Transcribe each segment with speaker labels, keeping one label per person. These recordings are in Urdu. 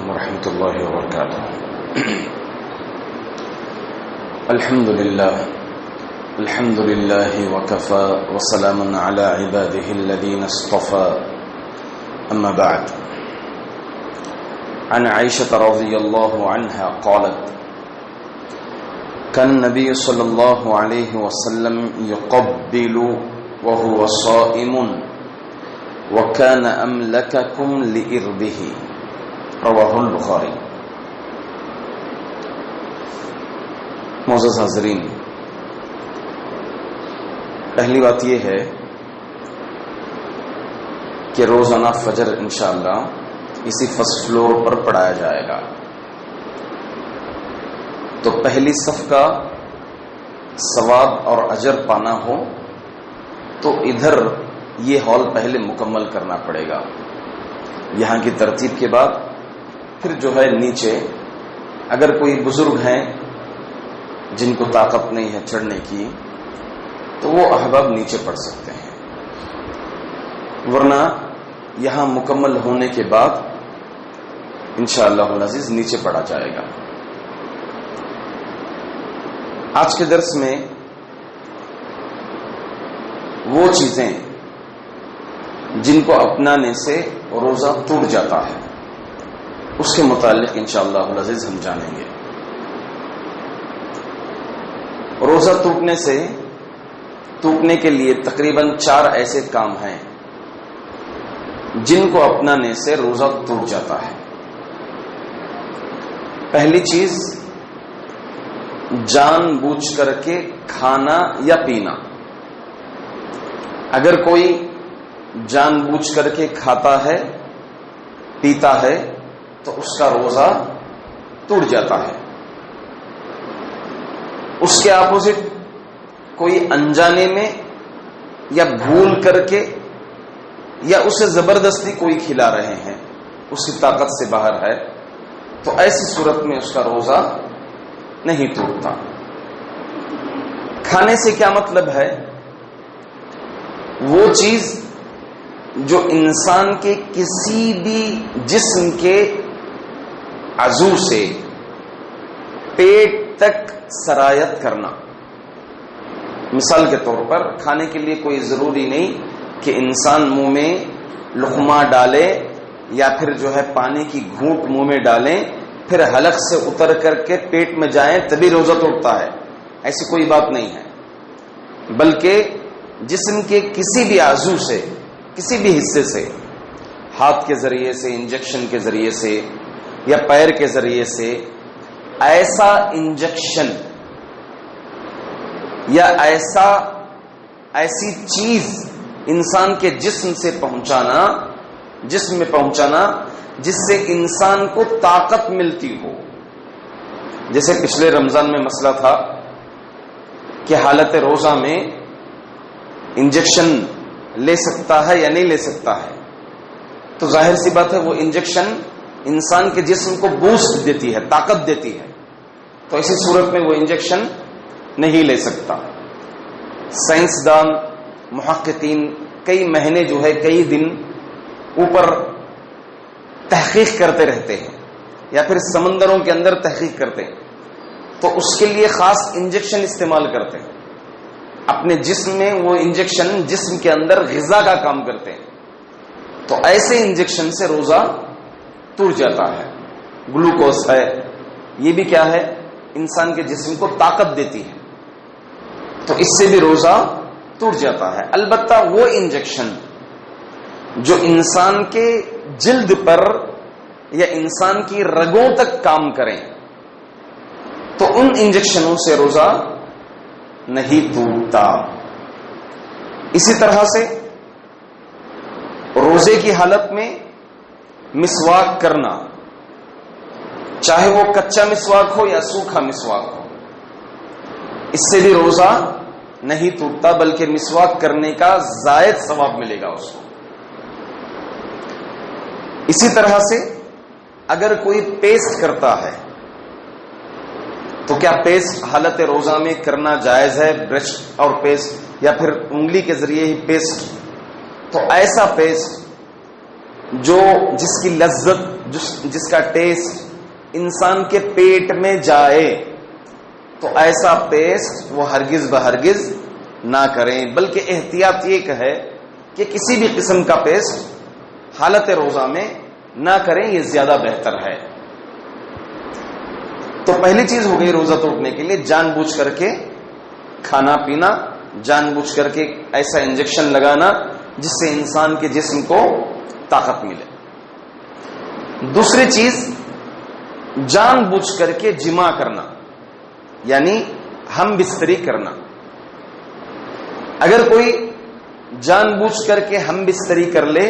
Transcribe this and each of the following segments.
Speaker 1: علیکم ورحمۃ اللہ وبرکاتہ۔ الحمد للہ وکفى وسلام علی عباده الذین اصطفى، اما بعد، عن عائشة رضی اللہ عنہا قالت كان النبي صلی اللہ علیہ وسلم يقبل وهو صائم وكان أملككم لإربه، رواہ البخاری۔ معزز حاضرین، پہلی بات یہ ہے کہ روزانہ فجر انشاءاللہ اسی فرسٹ فلور پر پڑھایا جائے گا، تو پہلی صف کا ثواب اور اجر پانا ہو تو ادھر یہ ہال پہلے مکمل کرنا پڑے گا، یہاں کی ترتیب کے بعد پھر جو ہے نیچے اگر کوئی بزرگ ہیں جن کو طاقت نہیں ہے چڑھنے کی تو وہ احباب نیچے پڑھ سکتے ہیں، ورنہ یہاں مکمل ہونے کے بعد انشاءاللہ العزیز نیچے پڑھا جائے گا۔ آج کے درس میں وہ چیزیں جن کو اپنانے سے روزہ ٹوٹ جاتا ہے اس کے متعلق انشاءاللہ العزیز ہم جانیں گے۔ روزہ ٹوٹنے کے لیے تقریباً 4 ایسے کام ہیں جن کو اپنانے سے روزہ ٹوٹ جاتا ہے۔ پہلی چیز، جان بوجھ کر کے کھانا یا پینا۔ اگر کوئی جان بوجھ کر کے کھاتا ہے پیتا ہے تو اس کا روزہ ٹوٹ جاتا ہے۔ اس کے اپوزٹ کوئی انجانے میں یا بھول کر کے یا اسے زبردستی کوئی کھلا رہے ہیں، اس کی طاقت سے باہر ہے، تو ایسی صورت میں اس کا روزہ نہیں ٹوٹتا۔ کھانے سے کیا مطلب ہے؟ وہ چیز جو انسان کے کسی بھی جسم کے عضو سے پیٹ تک سرایت کرنا۔ مثال کے طور پر کھانے کے لیے کوئی ضروری نہیں کہ انسان منہ میں لقمہ ڈالے یا پھر جو ہے پانی کی گھونٹ منہ میں ڈالیں پھر حلق سے اتر کر کے پیٹ میں جائیں تبھی روزہ توڑتا ہے، ایسی کوئی بات نہیں ہے، بلکہ جسم کے کسی بھی عضو سے، کسی بھی حصے سے، ہاتھ کے ذریعے سے، انجیکشن کے ذریعے سے یا پیر کے ذریعے سے، ایسا انجیکشن یا ایسی چیز انسان کے جسم سے پہنچانا، جسم میں پہنچانا جس سے انسان کو طاقت ملتی ہو۔ جیسے پچھلے رمضان میں مسئلہ تھا کہ حالت روزہ میں انجیکشن لے سکتا ہے یا نہیں لے سکتا ہے، تو ظاہر سی بات ہے وہ انجیکشن انسان کے جسم کو بوسٹ دیتی ہے، طاقت دیتی ہے، تو ایسی صورت میں وہ انجیکشن نہیں لے سکتا۔ سائنسدان محققین کئی مہینے جو ہے کئی دن اوپر تحقیق کرتے رہتے ہیں یا پھر سمندروں کے اندر تحقیق کرتے ہیں، تو اس کے لیے خاص انجیکشن استعمال کرتے ہیں اپنے جسم میں، وہ انجیکشن جسم کے اندر غذا کا کام کرتے ہیں، تو ایسے انجیکشن سے روزہ ٹوٹ جاتا ہے۔ گلوکوز ہے، یہ بھی کیا ہے؟ انسان کے جسم کو طاقت دیتی ہے، تو اس سے بھی روزہ ٹوٹ جاتا ہے۔ البتہ وہ انجیکشن جو انسان کے جلد پر یا انسان کی رگوں تک کام کریں تو ان انجیکشنوں سے روزہ نہیں ٹوٹتا۔ اسی طرح سے روزے کی حالت میں مسواک کرنا، چاہے وہ کچا مسواک ہو یا سوکھا مسواک ہو، اس سے بھی روزہ نہیں ٹوٹتا، بلکہ مسواک کرنے کا زائد ثواب ملے گا اس کو۔ اسی طرح سے اگر کوئی پیسٹ کرتا ہے تو کیا پیسٹ حالت روزہ میں کرنا جائز ہے؟ برش اور پیسٹ یا پھر انگلی کے ذریعے ہی پیسٹ، تو ایسا پیسٹ جو جس کی لذت جس کا ٹیسٹ انسان کے پیٹ میں جائے تو ایسا پیسٹ وہ ہرگز بہرگز نہ کریں، بلکہ احتیاط یہ ہے کہ کسی بھی قسم کا پیسٹ حالت روزہ میں نہ کریں، یہ زیادہ بہتر ہے۔ تو پہلی چیز ہو گئی روزہ توڑنے کے لیے جان بوجھ کر کے کھانا پینا، جان بوجھ کر کے ایسا انجیکشن لگانا جس سے انسان کے جسم کو طاقت ملے۔ دوسری چیز جان بوجھ کر کے جماع کرنا، یعنی ہم بستری کرنا۔ اگر کوئی جان بوجھ کر کے ہم بستری کر لے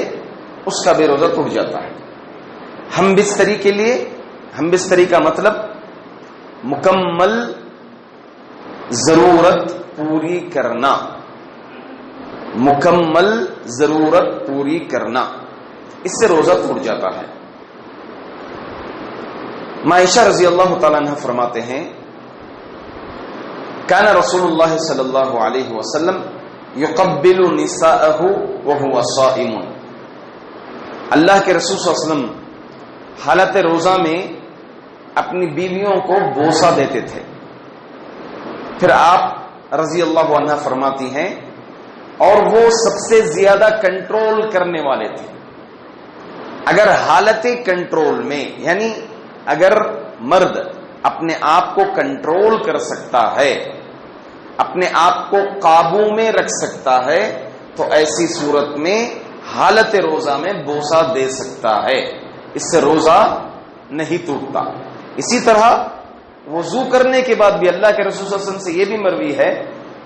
Speaker 1: اس کا بھی روزہ ٹوٹ جاتا ہے۔ ہم بستری کے لیے، ہم بستری کا مطلب مکمل ضرورت پوری کرنا، مکمل ضرورت پوری کرنا، اس سے روزہ ٹوٹ جاتا ہے۔ عائشہ رضی اللہ تعالیٰ عنہ فرماتے ہیں کان رسول اللہ صلی اللہ علیہ وسلم یقبل نساءہ وہو صائم، اللہ کے رسول صلی اللہ علیہ وسلم حالت روزہ میں اپنی بیویوں کو بوسہ دیتے تھے۔ پھر آپ رضی اللہ عنہ فرماتی ہیں اور وہ سب سے زیادہ کنٹرول کرنے والے تھے۔ اگر حالت کنٹرول میں، یعنی اگر مرد اپنے آپ کو کنٹرول کر سکتا ہے، اپنے آپ کو قابو میں رکھ سکتا ہے، تو ایسی صورت میں حالت روزہ میں بوسہ دے سکتا ہے، اس سے روزہ نہیں ٹوٹتا۔ اسی طرح وضو کرنے کے بعد بھی اللہ کے رسول صلی اللہ علیہ وسلم سے یہ بھی مروی ہے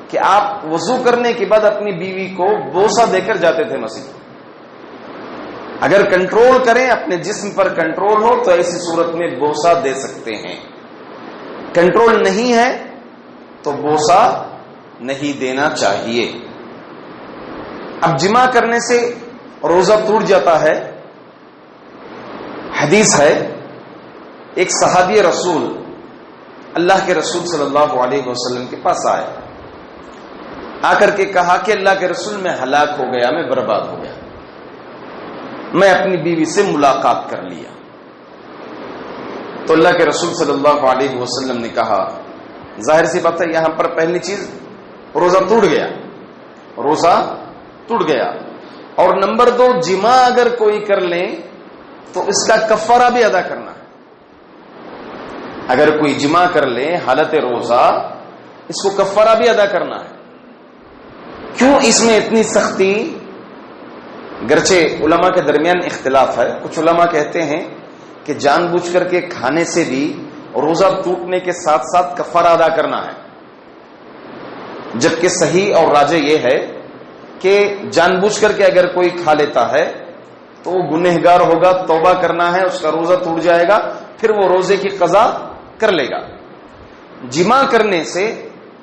Speaker 1: کہ آپ وضو کرنے کے بعد اپنی بیوی کو بوسہ دے کر جاتے تھے مسجد۔ اگر کنٹرول کریں، اپنے جسم پر کنٹرول ہو تو ایسی صورت میں بوسہ دے سکتے ہیں۔ کنٹرول نہیں ہے تو بوسہ نہیں دینا چاہیے۔ اب جماع کرنے سے روزہ ٹوٹ جاتا ہے۔ حدیث ہے، ایک صحابی رسول اللہ کے رسول صلی اللہ علیہ وسلم کے پاس آئے، آ کر کے کہا کہ اللہ کے رسول میں ہلاک ہو گیا، میں برباد ہو گیا، میں اپنی بیوی سے ملاقات کر لیا۔ تو اللہ کے رسول صلی اللہ علیہ وسلم نے کہا، ظاہر سی بات ہے یہاں پر پہلی چیز روزہ ٹوٹ گیا، روزہ ٹوٹ گیا، اور نمبر 2 جماع اگر کوئی کر لیں تو اس کا کفارہ بھی ادا کرنا ہے۔ اگر کوئی جماع کر لے حالت روزہ، اس کو کفارہ بھی ادا کرنا ہے۔ کیوں اس میں اتنی سختی؟ گرچہ علماء کے درمیان اختلاف ہے، کچھ علماء کہتے ہیں کہ جان بوجھ کر کے کھانے سے بھی روزہ ٹوٹنے کے ساتھ ساتھ کفارہ ادا کرنا ہے، جبکہ صحیح اور راجح یہ ہے کہ جان بوجھ کر کے اگر کوئی کھا لیتا ہے تو وہ گنہگار ہوگا، توبہ کرنا ہے، اس کا روزہ ٹوٹ جائے گا، پھر وہ روزے کی قضا کر لے گا۔ جماع کرنے سے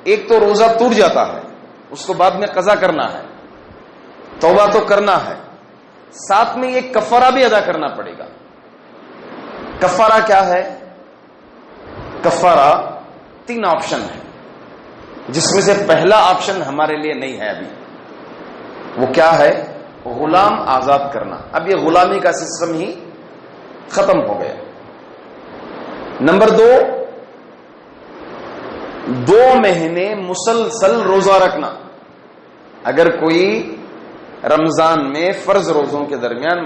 Speaker 1: ایک تو روزہ ٹوٹ جاتا ہے، اس کو بعد میں قضا کرنا ہے، توبہ تو کرنا ہے، ساتھ میں یہ کفارہ بھی ادا کرنا پڑے گا۔ کفارہ کیا ہے؟ کفارہ 3 آپشن ہے، جس میں سے پہلا آپشن ہمارے لیے نہیں ہے ابھی۔ وہ کیا ہے؟ غلام آزاد کرنا۔ اب یہ غلامی کا سسٹم ہی ختم ہو گیا۔ نمبر 2 مہینے مسلسل روزہ رکھنا۔ اگر کوئی رمضان میں فرض روزوں کے درمیان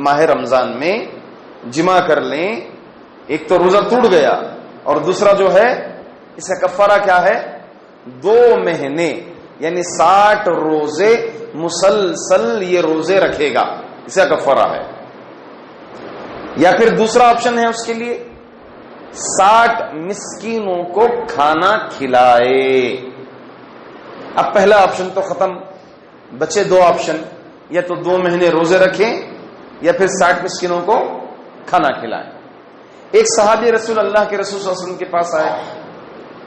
Speaker 1: ماہ رمضان میں جماع کر لیں، ایک تو روزہ ٹوٹ گیا، اور دوسرا جو ہے اس کا کفارہ کیا ہے؟ 2 مہینے یعنی 60 روزے مسلسل یہ روزے رکھے گا، اس کا کفارہ ہے۔ یا پھر دوسرا آپشن ہے اس کے لیے 60 مسکینوں کو کھانا کھلائے۔ اب پہلا آپشن تو ختم، بچے 2 آپشن، یا تو 2 مہینے روزے رکھیں یا پھر 60 مسکینوں کو کھانا کھلائیں۔ ایک صحابی رسول اللہ کے رسول صلی اللہ علیہ وسلم کے پاس آئے،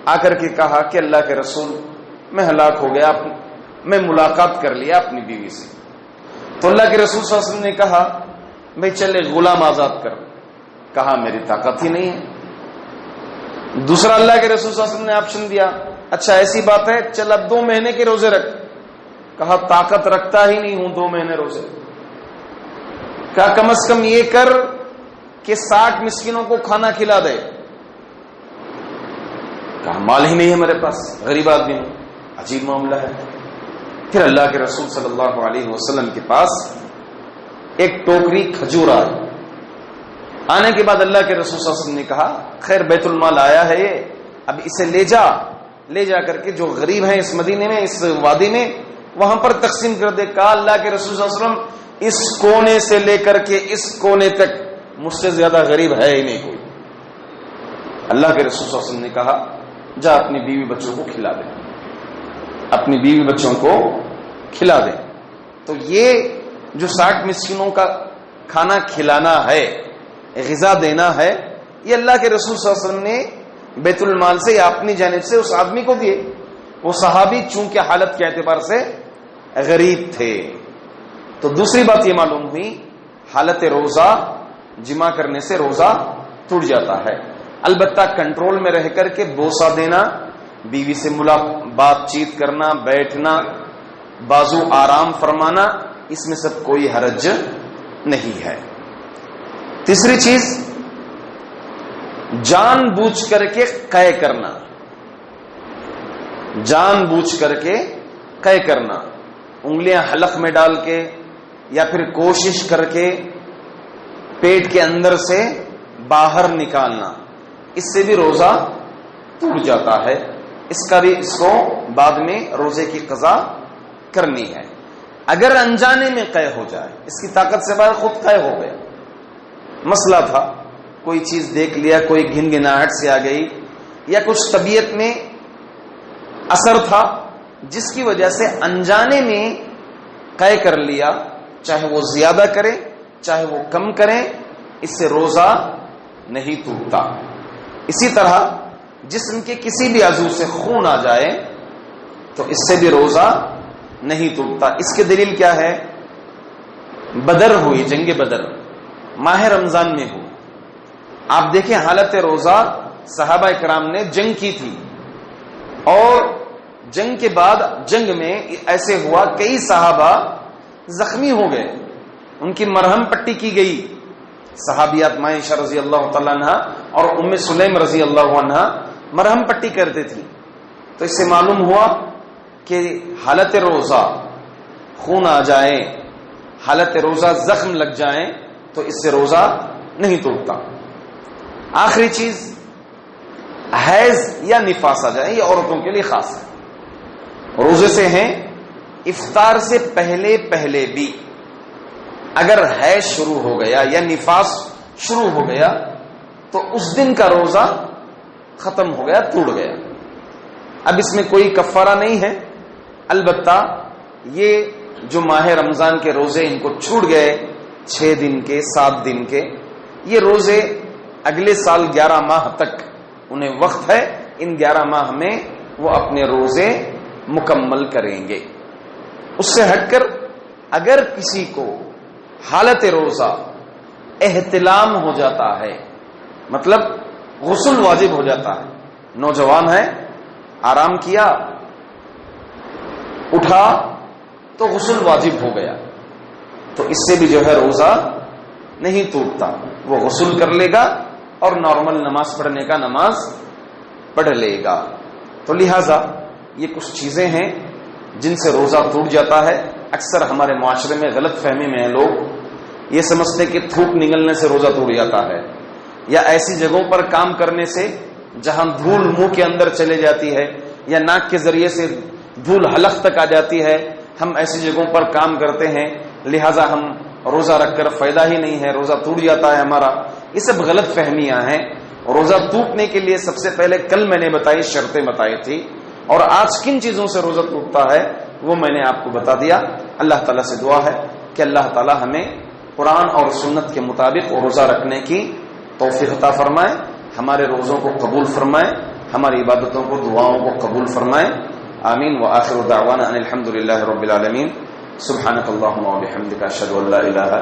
Speaker 1: آ کر کے کہا کہ اللہ کے رسول میں ہلاک ہو گیا، میں ملاقات کر لیا اپنی بیوی سے۔ تو اللہ کے رسول صلی اللہ علیہ وسلم نے کہا بھائی چلے غلام آزاد کر، کہا میری طاقت ہی نہیں ہے۔ دوسرا اللہ کے رسول صلی اللہ علیہ وسلم نے آپشن دیا، اچھا ایسی بات ہے چل اب 2 مہینے کے روزے رکھ، کہا طاقت رکھتا ہی نہیں ہوں 2 مہینے روزے۔ کہا کم از کم یہ کر کہ 60 مسکینوں کو کھانا کھلا دے. کہا مال ہی نہیں ہے میرے پاس، غریب آدمی ہوں. عجیب معاملہ ہے. پھر اللہ کے رسول صلی اللہ علیہ وسلم کے پاس ایک ٹوکری کھجور آئی. آنے کے بعد اللہ کے رسول صلی اللہ علیہ وسلم نے کہا خیر بیت المال آیا ہے یہ، اب اسے لے جا کر کے جو غریب ہیں اس مدینے میں، اس وادی میں، وہاں پر تقسیم کر دے. کہا اللہ کے رسول صلی اللہ علیہ وسلم اس کونے سے لے کر کے اس کونے تک مجھ سے زیادہ غریب ہے ہی نہیں کوئی. اللہ کے رسول صلی اللہ علیہ وسلم نے کہا جا اپنی بیوی بچوں کو کھلا دے، اپنی بیوی بچوں کو کھلا دے. تو یہ جو 60 مسکینوں کا کھانا کھلانا ہے، غذا دینا ہے، یہ اللہ کے رسول صلی اللہ علیہ وسلم نے بیت المال سے یا اپنی جانب سے اس آدمی کو دیے. وہ صحابی چونکہ حالت کے اعتبار سے غریب تھے. تو دوسری بات یہ معلوم ہوئی حالت روزہ جمع کرنے سے روزہ ٹوٹ جاتا ہے. البتہ کنٹرول میں رہ کر کے بوسہ دینا، بیوی سے بات چیت کرنا، بیٹھنا، بازو آرام فرمانا، اس میں سب کوئی حرج نہیں ہے. تیسری چیز جان بوجھ کر کے قے کرنا. جان بوجھ کر کے قے کرنا، انگلیاں حلق میں ڈال کے یا پھر کوشش کر کے پیٹ کے اندر سے باہر نکالنا، اس سے بھی روزہ ٹوٹ جاتا ہے. اس کو بعد میں روزے کی قضا کرنی ہے. اگر انجانے میں قے ہو جائے، اس کی طاقت سے باہر خود قے ہو گیا، مسئلہ تھا، کوئی چیز دیکھ لیا، کوئی گھن گھناہٹ سے آ گئی، یا کچھ طبیعت میں اثر تھا جس کی وجہ سے انجانے میں قے کر لیا، چاہے وہ زیادہ کرے چاہے وہ کم کرے، اس سے روزہ نہیں ٹوٹتا. اسی طرح جسم کے کسی بھی عضو سے خون آ جائے تو اس سے بھی روزہ نہیں ٹوٹتا. اس کی دلیل کیا ہے؟ بدر ہوئی، جنگ بدر ماہ رمضان میں ہو. آپ دیکھیں حالت روزہ صحابہ کرام نے جنگ کی تھی، اور جنگ کے بعد جنگ میں ایسے ہوا کئی صحابہ زخمی ہو گئے، ان کی مرہم پٹی کی گئی. صحابیات عائشہ رضی اللہ تعالیٰ عنہ اور ام سلیم رضی اللہ عنہ مرہم پٹی کرتے تھی. تو اس سے معلوم ہوا کہ حالت روزہ خون آ جائے، حالت روزہ زخم لگ جائیں تو اس سے روزہ نہیں ٹوٹتا. آخری چیز حیض یا نفاس آ جائے، یہ عورتوں کے لیے خاص ہے. روزے سے ہیں افطار سے پہلے بھی اگر حیض شروع ہو گیا یا نفاس شروع ہو گیا تو اس دن کا روزہ ختم ہو گیا، ٹوٹ گیا. اب اس میں کوئی کفارہ نہیں ہے. البتہ یہ جو ماہ رمضان کے روزے ان کو چھوٹ گئے 6 دن کے 7 دن کے، یہ روزے اگلے سال 11 ماہ تک انہیں وقت ہے. ان 11 ماہ میں وہ اپنے روزے مکمل کریں گے. اس سے ہٹ کر اگر کسی کو حالت روزہ احتلام ہو جاتا ہے، مطلب غسل واجب ہو جاتا ہے، نوجوان ہے، آرام کیا، اٹھا تو غسل واجب ہو گیا، تو اس سے بھی جو ہے روزہ نہیں ٹوٹتا. وہ غسل کر لے گا اور نارمل نماز پڑھنے کا نماز پڑھ لے گا. تو لہذا یہ کچھ چیزیں ہیں جن سے روزہ ٹوٹ جاتا ہے. اکثر ہمارے معاشرے میں غلط فہمی میں ہیں، لوگ یہ سمجھتے کہ تھوک نگلنے سے روزہ ٹوٹ جاتا ہے، یا ایسی جگہوں پر کام کرنے سے جہاں دھول منہ کے اندر چلے جاتی ہے یا ناک کے ذریعے سے دھول حلق تک آ جاتی ہے، ہم ایسی جگہوں پر کام کرتے ہیں لہذا ہم روزہ رکھ کر فائدہ ہی نہیں ہے، روزہ ٹوٹ جاتا ہے ہمارا. یہ سب غلط فہمیاں ہیں. روزہ ٹوٹنے کے لیے سب سے پہلے کل میں نے بتائی شرطیں بتائی تھی، اور آج کن چیزوں سے روزہ ٹوٹتا ہے وہ میں نے آپ کو بتا دیا. اللہ تعالیٰ سے دعا ہے کہ اللہ تعالیٰ ہمیں قرآن اور سنت کے مطابق روزہ رکھنے کی توفیق عطا فرمائے، ہمارے روزوں کو قبول فرمائے، ہماری عبادتوں کو دعاؤں کو قبول فرمائے. آمین. وآخر دعوانا ان الحمد للہ رب العالمین. سبحانک اللہم و بحمدک اشہد ان لا الہ